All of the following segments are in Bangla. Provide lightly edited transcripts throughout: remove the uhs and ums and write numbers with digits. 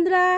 বন্ধুরা,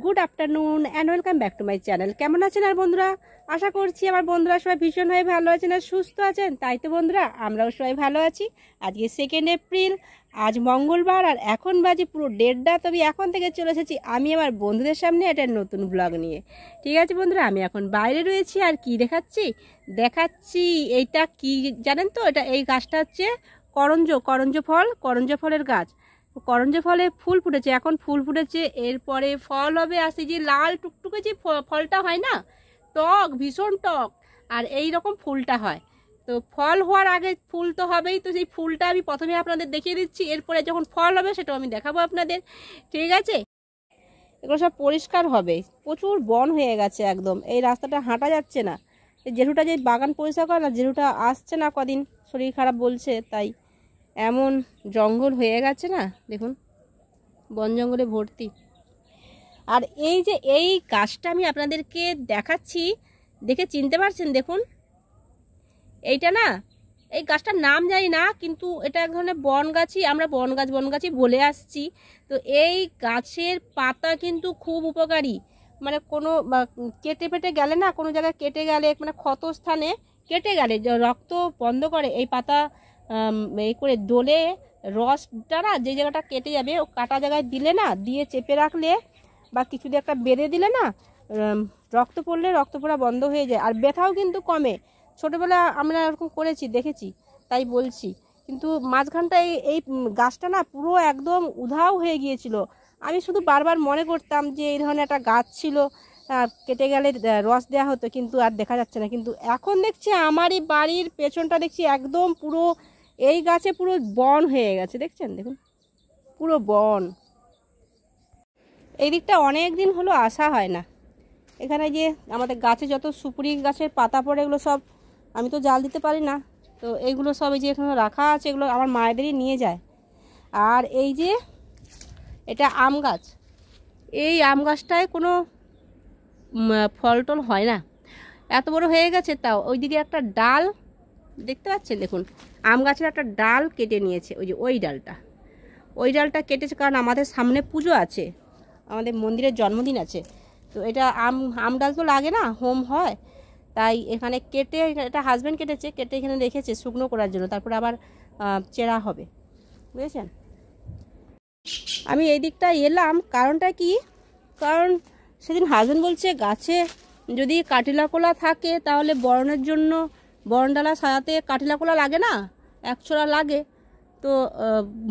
good afternoon and welcome back to my channel. কেমন আছেন আর বন্ধুরা? আশা করছি আমার বন্ধুরা সবাই ভীষণভাবে ভালো আছেন আর সুস্থ আছেন। তাই তো বন্ধুরা, আমরাও সবাই ভালো আছি। আজকে 2 এপ্রিল, আজ মঙ্গলবার, আর এখন বাজে পুরো 1:30। তবে এখন থেকে চলে এসেছি আমি আমার বন্ধুদের সামনে একটা নতুন ব্লগ নিয়ে। ঠিক আছে বন্ধুরা, আমি এখন বাইরে রয়েছি। আর কি দেখাচ্ছি এইটা কি জানেন তো? এই গাছটা হচ্ছে করঞ্জ ফলের গাছ। করঞ্জ ফলে ফুল ফুটেছে, এখন ফুল ফুটেছে, এরপরে ফল হবে। আর সেই যে লাল টুকটুকে যে ফলটা হয় না, টক, ভীষণ টক, আর এই রকম ফুলটা হয়। তো ফল হওয়ার আগে ফুল তো হবেই, তো সেই ফুলটা আমি প্রথমে আপনাদের দেখিয়ে দিচ্ছি, এরপরে যখন ফল হবে সেটাও আমি দেখাবো আপনাদের। ঠিক আছে, এগুলো সব পরিষ্কার হবে। প্রচুর বন হয়ে গেছে একদম, এই রাস্তাটা হাঁটা যাচ্ছে না। জেঠুটা যে বাগান পরিষ্কার করে না, জেঠুটা আসছে না কদিন, শরীর খারাপ বলছে, তাই এমন জঙ্গল হয়ে গেছে না, দেখুন বন জঙ্গলে ভর্তি। আর এই যে এই গাছটা আমি আপনাদেরকে দেখাচ্ছি, দেখে চিনতে পারছেন? দেখুন এইটা না, এই গাছটার নাম জানি না, কিন্তু এটা এক ধরনের বনগাছি, আমরা বনগাছি বলে আসছি। তো এই গাছের পাতা কিন্তু খুব উপকারী। মানে কোনো কেটে পেটে গেলে না, কোনো জায়গায় কেটে গেলে, মানে ক্ষত স্থানে কেটে গেলে রক্ত বন্ধ করে এই পাতা এই করে ডলে রসটা না, যে জায়গাটা কেটে যাবে ও কাটা জায়গায় দিলে না, দিয়ে চেপে রাখলে বা কিছু দিয়ে একটা বেঁধে দিলে না, রক্ত পড়লে রক্ত পড়া বন্ধ হয়ে যায়। আর ব্যথাও কিন্তু কমে। ছোটোবেলা আমরা এরকম করেছি, দেখেছি, তাই বলছি। কিন্তু মাঝখানটায় এই গাছটা না পুরো একদম উধাও হয়ে গিয়েছিল। আমি শুধু বারবার মনে করতাম যে এই ধরনের একটা গাছ ছিল, কেটে গেলে রস দেওয়া হতো, কিন্তু আর দেখা যাচ্ছে না। কিন্তু এখন দেখছি আমারই বাড়ির পেছনটা দেখছি একদম পুরো এই গাছে পুরো বন হয়ে গেছে, দেখছেন? দেখুন পুরো বন। এই দিকটা অনেক দিন হলো আসা হয় না। এখানে যে আমাদের গাছে যত সুপুরি গাছের পাতা পড়ে, এগুলো সব আমি তো জাল দিতে পারি না, তো এইগুলো সব এই যে এখানে রাখা আছে, এগুলো আমার মায়েদেরই নিয়ে যায়। আর এই যে এটা আম গাছ, এই আম গাছটায় কোনো ফল টল হয় না, এত বড় হয়ে গেছে। তাও ওইদিকে একটা ডাল দেখতে পাচ্ছেন, দেখুন আম গাছের একটা ডাল কেটে নিয়েছে, ওই যে ওই ডালটা কেটেছে, কারণ আমাদের সামনে পুজো আছে, আমাদের মন্দিরের জন্মদিন আছে। তো এটা আম ডাল তো লাগে না, হোম হয়, তাই এখানে কেটে, এটা হাজব্যান্ড কেটেছে, কেটে এখানে রেখেছে শুকনো করার জন্য, তারপরে আবার চেরা হবে, বুঝেছেন? আমি এই দিকটা এলাম, কারণটা কি? কারণ সেদিন হাজব্যান্ড বলছে গাছে যদি কাটিলা কোলা থাকে তাহলে বরণের জন্য, বরণডালা সাজাতে কাটিলা কোলা লাগে না, একছোড়া লাগে। তো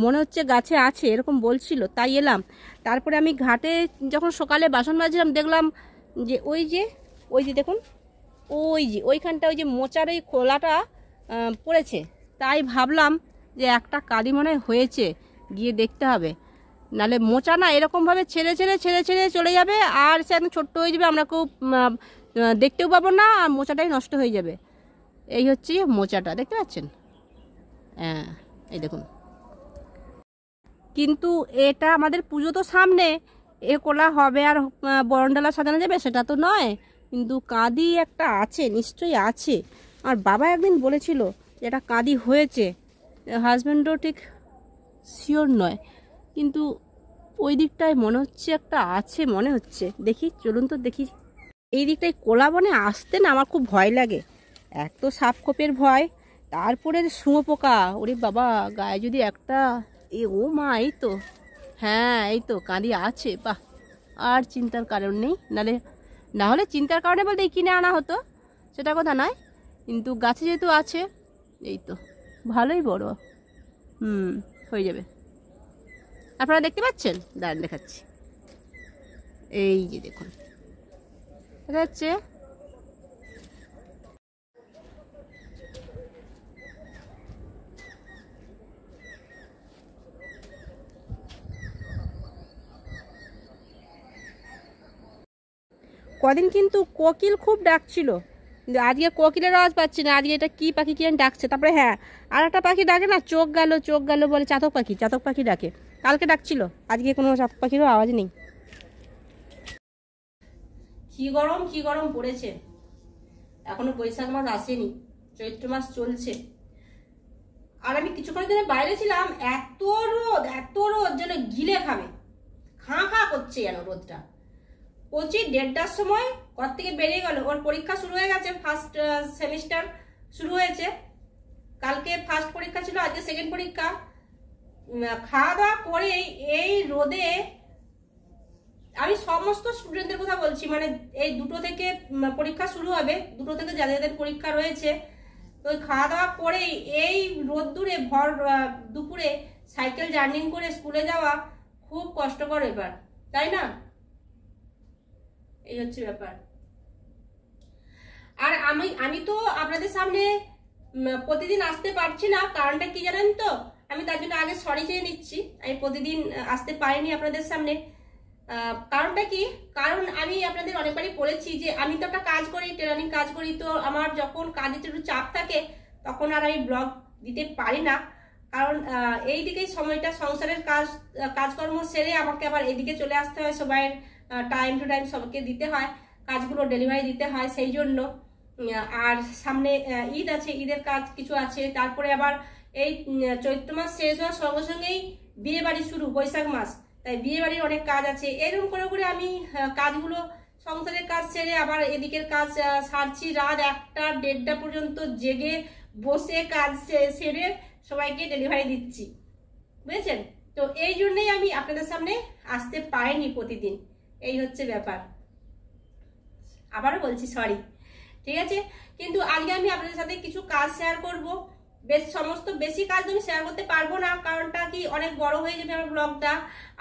মনে হচ্ছে গাছে আছে, এরকম বলছিল, তাই এলাম। তারপরে আমি ঘাটে যখন সকালে বাসন মাজছিলাম, দেখলাম যে ওই যে দেখুন, ওইখানটা ওই যে মোচার ওই খোলাটা পড়েছে। তাই ভাবলাম যে একটা কালি মনে হয়েছে, গিয়ে দেখতে হবে, নাহলে মোচা না এরকমভাবে ছেড়ে চলে যাবে, আর সে একদম ছোট্ট হয়ে যাবে, আমরা খুব দেখতেও পাবো না, আর মোচাটাই নষ্ট হয়ে যাবে। এই হচ্ছে মোচাটা, দেখতে পাচ্ছেন? হ্যাঁ, এই দেখুন। কিন্তু এটা আমাদের পুজো তো সামনে, এ কোলা হবে আর বরণডালা সাজানো যাবে সেটা তো নয়। কিন্তু কাঁদি একটা আছে, নিশ্চয়ই আছে। আর বাবা একদিন বলেছিল যে এটা কাঁদি হয়েছে, হাজব্যান্ডও ঠিক শিওর নয়, কিন্তু ওই দিকটায় মনে হচ্ছে একটা আছে, মনে হচ্ছে। দেখি, চলুন তো দেখি। এই দিকটায় কোলা বনে আসতে না আমার খুব ভয় লাগে, এক তো সাপ খোপের ভয়, তারপরে শুঁয়োপোকা, ওরে বাবা, গায়ে যদি একটা ও মা, এই তো, হ্যাঁ এই তো কাঁদি আছে, বাহ, আর চিন্তার কারণ নেই। না হলে চিন্তার কারণে বলতে কিনে আনা হতো, সেটা কথা নয়, কিন্তু গাছে যেহেতু আছে, এই তো ভালোই বড়, হয়ে যাবে। আপনারা দেখতে পাচ্ছেন? দাঁড়ান দেখাচ্ছি, এই যে দেখুন, দেখা যাচ্ছে। কদিন কিন্তু কোকিল খুব ডাকছিল, কিন্তু আজকে কোকিলের আওয়াজ পাচ্ছি না। আজকে এটা কি পাখি কি ডাকছে। তারপরে হ্যাঁ, আর একটা পাখি ডাকে না, চোখ গেল বলে, চাতক পাখি ডাকে, কালকে ডাকছিল, আজকে কোনো চাতক পাখিরও আওয়াজ নেই। কি গরম পড়েছে, এখনো বৈশাখ মাস আসেনি, চৈত্র মাস চলছে। আর আমি কিছুক্ষণের জন্য বাইরে ছিলাম, এত রোদ যেন গিলে খাঁ খাঁ করছে যেন রোদটা। কোচি 1:30টার সময় ঘর থেকে বেরিয়ে গেল, ওর পরীক্ষা শুরু হয়ে গেছে, ফার্স্ট সেমিস্টার শুরু হয়েছে, কালকে ফার্স্ট পরীক্ষা ছিল, আজকে সেকেন্ড পরীক্ষা। খাওয়া দাওয়া করে এই রোদে, আমি সমস্ত স্টুডেন্টদের কথা বলছি, মানে এই 2টো থেকে পরীক্ষা শুরু হবে, 2টো থেকে যাদের যাদের পরীক্ষা রয়েছে, তো খাওয়া দাওয়া করে এই রোদ্দুরে ভর দুপুরে সাইকেল জার্নিং করে স্কুলে যাওয়া খুব কষ্টকর ব্যাপার, তাই না? এই হচ্ছে ব্যাপার। আর আমি তো আপনাদের সামনে প্রতিদিন আসতে পারছি না, কারণটা কি জানেন তো? আমি তার জন্য আগে সরি চেয়ে নিচ্ছি, আমি প্রতিদিন আসতে পারিনি আপনাদের সামনে। কারণটা কি? কারণ আমি আপনাদের অনেকবারই বলেছি যে আমি তো একটা কাজ করি, ট্রেনিং কাজ করি, তো আমার যখন কাজের একটু চাপ থাকে তখন আর আমি ব্লগ দিতে পারি না। কারণ এইদিকেই সময়টা সংসারের কাজকর্ম সেরে আমাকে আবার এইদিকে চলে আসতে হয়, সবাই টাইম টু টাইম সবকে দিতে হয়, কাজগুলো ডেলিভারি দিতে হয়, সেই জন্য। আর সামনে ঈদ আছে, ঈদের কাজ কিছু আছে, তারপরে আবার এই চৈত্র মাস শেষ হওয়ার সঙ্গে সঙ্গেই বিয়ে বাড়ি শুরু, বৈশাখ মাস, তাই বিয়ে বাড়ির অনেক কাজ আছে। এরকম করে করে আমি কাজগুলো, সংসারের কাজ সেরে আবার এদিকের কাজ সারছি, রাত 1টা 1:30টা পর্যন্ত জেগে বসে কাজ সেরে সবাইকে ডেলিভারি দিচ্ছি, বুঝেছেন? তো এই জন্যই আমি আপনাদের সামনে আসতে পারিনি প্রতিদিন, এই হচ্ছে ব্যাপার। আবারও বলছি সরি, ঠিক আছে? কিন্তু আজকে আমি আপনাদের সাথে কিছু কাজ শেয়ার করব। বেশি কাজ আমি শেয়ার করতে পারবো না, কারণটা কি অনেক বড় হয়ে যাবে আমার ব্লগটা।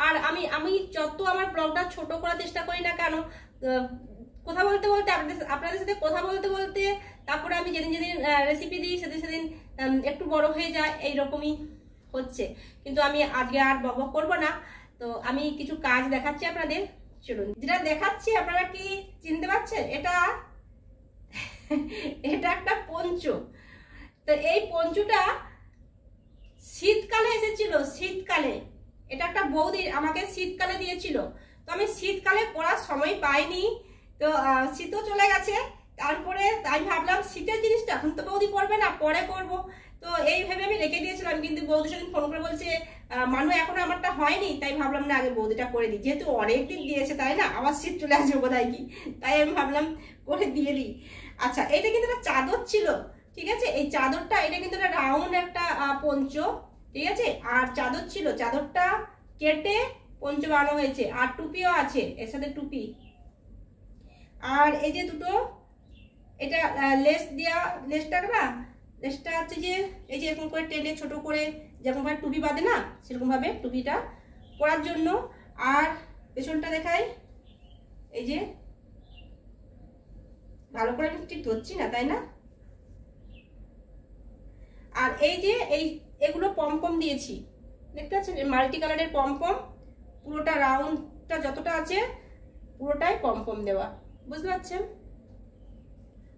আর আমি যত আমার ব্লগটা ছোট করার চেষ্টা করি না কেন, কথা বলতে বলতে আপনাদের সাথে কথা বলতে বলতে তারপরে আমি যেদিন যেদিন রেসিপি দিই সেদিন সেদিন একটু বড় হয়ে যায়, এইরকমই হচ্ছে। কিন্তু আমি আজকে আর বকবক করবো না, তো আমি কিছু কাজ দেখাচ্ছি আপনাদের। চলুন, যেটা দেখাচ্ছি আপনারা কি চিনতে পারছেন? এটা একটা পঞ্চ। তো এই পঞ্চটা শীতকালে এসেছিল, শীতকালে এটা একটা বৌদি আমাকে শীতকালে দিয়েছিল, তো আমি শীতকালে পরার সময় পাইনি, তো শীতও চলে গেছে। তারপরে আমি ভাবলাম শীতের জিনিসটা এখন তো বৌদি পরবে না, পরে পরবো, তো এই ভেবে আমি রেখে দিয়েছিলাম। কিন্তু বৌদি সেদিন ফোন করে বলছে মানু এখনো আমারটা হয়নি, তাই ভাবলাম না আগে বৌদিটা করে দিই, যেহেতু অনেকদিন দিয়েছে তাই না, আবার শীত চলে আসবে বোধহয় কি, তাই আমি ভাবলাম করে দিয়ে দিই। আচ্ছা, এটা কিন্তু একটা চাদর ছিল, ঠিক আছে? এই চাদরটা, এটা কিন্তু একটা রাউন্ড একটা পঞ্চ, ঠিক আছে? আর চাদর ছিল, চাদরটা কেটে পঞ্চ বানানো হয়েছে, আর টুপিও আছে এর সাথে, টুপি। আর এই যে দুটো, এটা লেস দেওয়া, লেসটা হচ্ছে যে এই যে এরকম করে টেনে ছোট করে যেরকম ভাবে টুপি বাঁধে না, সেরকম ভাবে টুপিটা পরার জন্য। আর পেছনটা দেখাই, এই যে ভালো করে আমি ঠিক ধরছি না, তাই না? আর এই যে এগুলো পমপম দিয়েছি, দেখতে পাচ্ছেন? মাল্টি কালারের পমপম, পুরোটা রাউন্ডটা যতটা আছে পুরোটাই পমপম দেওয়া, বুঝতে পারছেন?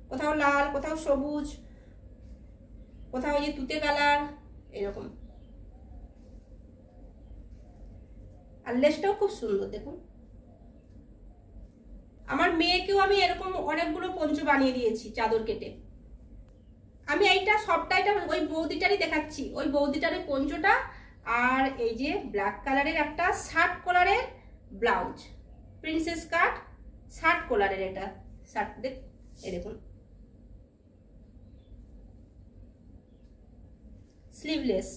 কোথাও লাল, কোথাও সবুজ, কোথাও এই যে তুতে কালার, এরকম। আর লেসটাও খুব সুন্দর, দেখুন। আমার মেয়েকেও আমি এরকম অনেকগুলো পঞ্চ বানিয়ে দিয়েছি চাদর কেটে। আমি এইটা সবটাই ওই বৌদিটারই দেখাচ্ছি, ওই বৌদিটারই পঞ্চটা। আর এই যে ব্ল্যাক কালারের একটা শার্ট কলারের ব্লাউজ, প্রিন্সেস কাট শার্ট কলারের, এটা শার্ট, এই দেখুন, স্লিভলেস,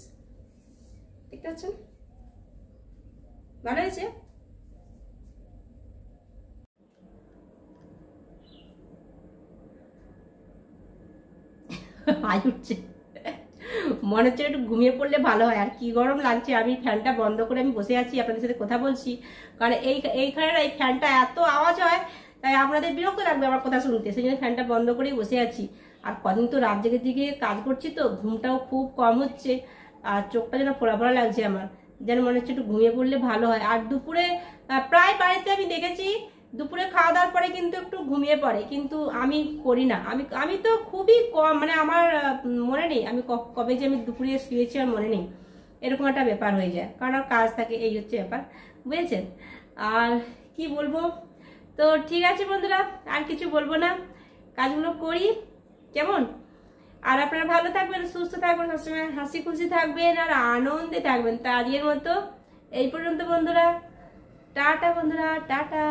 দেখতে পাচ্ছেন? ভালো হয়েছে। হাই উঠছে, মনে হচ্ছে একটু ঘুমিয়ে পড়লে ভালো হয়। আর কি গরম লাগছে, আমি ফ্যানটা বন্ধ করে আমি বসে আছি, আপনাদের সাথে কথা বলছি, কারণ এইখানে এই ফ্যানটা এত আওয়াজ হয়, তাই আপনাদের বিরক্ত লাগবে আমার কথা শুনতে, সেই জন্য ফ্যানটা বন্ধ করেই বসে আছি। আর কদিন তো রাত জেগে দিকে কাজ করছি, তো ঘুমটাও খুব কম হচ্ছে, আর চোখটা যেন ফোলা ফোলা লাগছে আমার, যেন মনে হচ্ছে একটু ঘুমিয়ে পড়লে ভালো হয়। আর দুপুরে প্রায় বাড়িতে আমি দেখেছি দুপুরে খাওয়া দাওয়ার পরে কিন্তু একটু ঘুমিয়ে পড়ে, কিন্তু আমি করি না। আমি তো খুবই কম, মানে আমার মনে নেই আমি কবে যে আমি দুপুরে শুয়েছি আর মনে নেই, এরকম একটা ব্যাপার হয়ে যায়, কারণ আর কাজ থাকে, এই হচ্ছে ব্যাপার, বুঝেছেন? আর কি বলবো, তো ঠিক আছে বন্ধুরা, আর কিছু বলবো না, কাজগুলো করি, কেমন? আর আপনারা ভালো থাকবেন, সুস্থ থাকবেন, সবসময় হাসি খুশি থাকবেন আর আনন্দে থাকবেন। তা আজকের মতো এই পর্যন্ত বন্ধুরা, টাটা বন্ধুরা, টাটা।